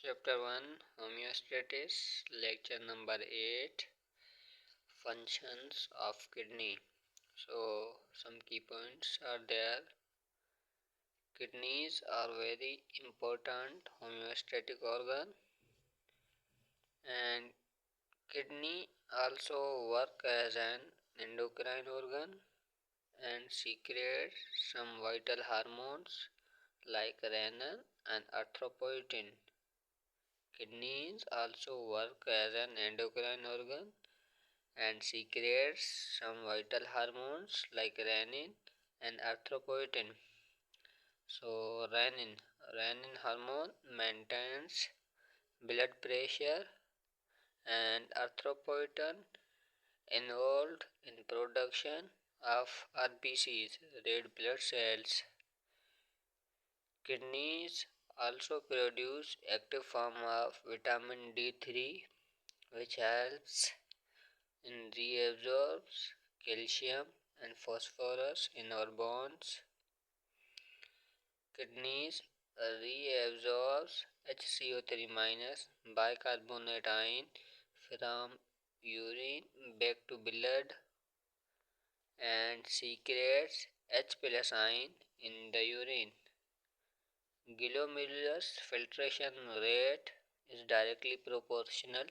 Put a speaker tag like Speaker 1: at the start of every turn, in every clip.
Speaker 1: Chapter 1 Homeostasis, Lecture number 8 Functions of Kidney. So, some key points are there. Kidneys are very important homeostatic organ, and kidney also work as an endocrine organ and secretes some vital hormones like renin and erythropoietin. Kidneys also work as an endocrine organ and secretes some vital hormones like renin and erythropoietin. So renin hormone maintains blood pressure, and erythropoietin involved in production of RBCs, red blood cells. Kidneys also produce active form of vitamin D3, which helps in reabsorbs calcium and phosphorus in our bones. Kidneys reabsorbs HCO3 minus bicarbonate ion from urine back to blood and secretes H plus ion in the urine. Glomerular filtration rate is directly proportional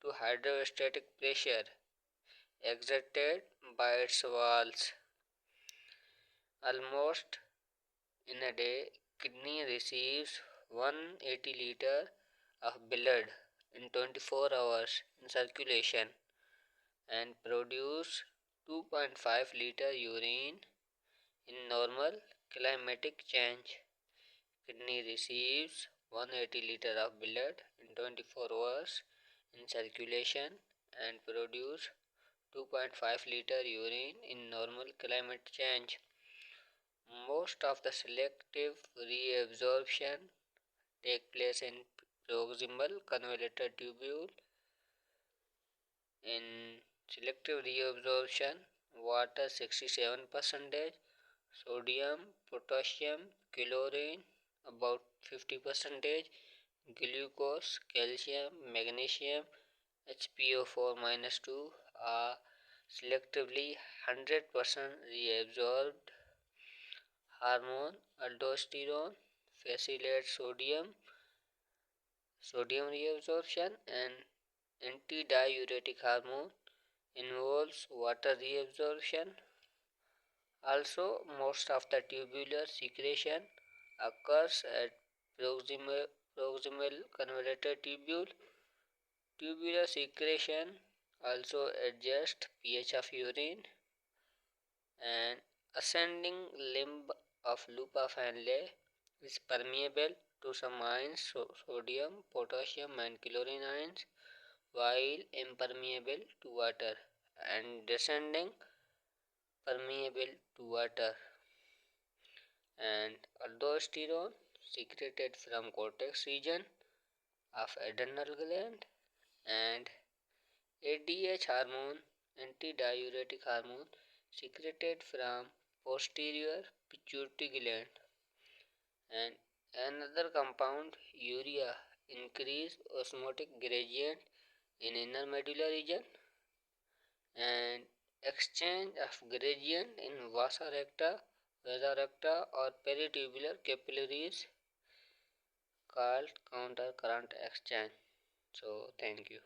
Speaker 1: to hydrostatic pressure exerted by its walls. Almost in a day, kidney receives 180 liters of blood in 24 hours in circulation and produce 2.5 liter urine in normal climatic change. Kidney receives 180 liters of blood in 24 hours in circulation and produce 2.5 liter urine in normal climate change. Most of the selective reabsorption take place in proximal convoluted tubule. In selective reabsorption, water 67%, sodium, potassium, chlorine about 50%, glucose, calcium, magnesium, HPO4 minus 2 are selectively 100% reabsorbed. Hormone aldosterone facilitates sodium reabsorption, and antidiuretic hormone involves water reabsorption. Also, most of the tubular secretion occurs at proximal convoluted tubule. Tubular secretion also adjusts pH of urine, and ascending limb of loop of Henle is permeable to some ions, sodium, potassium and chlorine ions, while impermeable to water, and descending permeable to water. And aldosterone secreted from cortex region of adrenal gland, and ADH hormone, antidiuretic hormone, secreted from posterior pituitary gland. And another compound, urea, increase osmotic gradient in inner medulla region, and exchange of gradient in vasa recta or peritubular capillaries called counter current exchange. So thank you.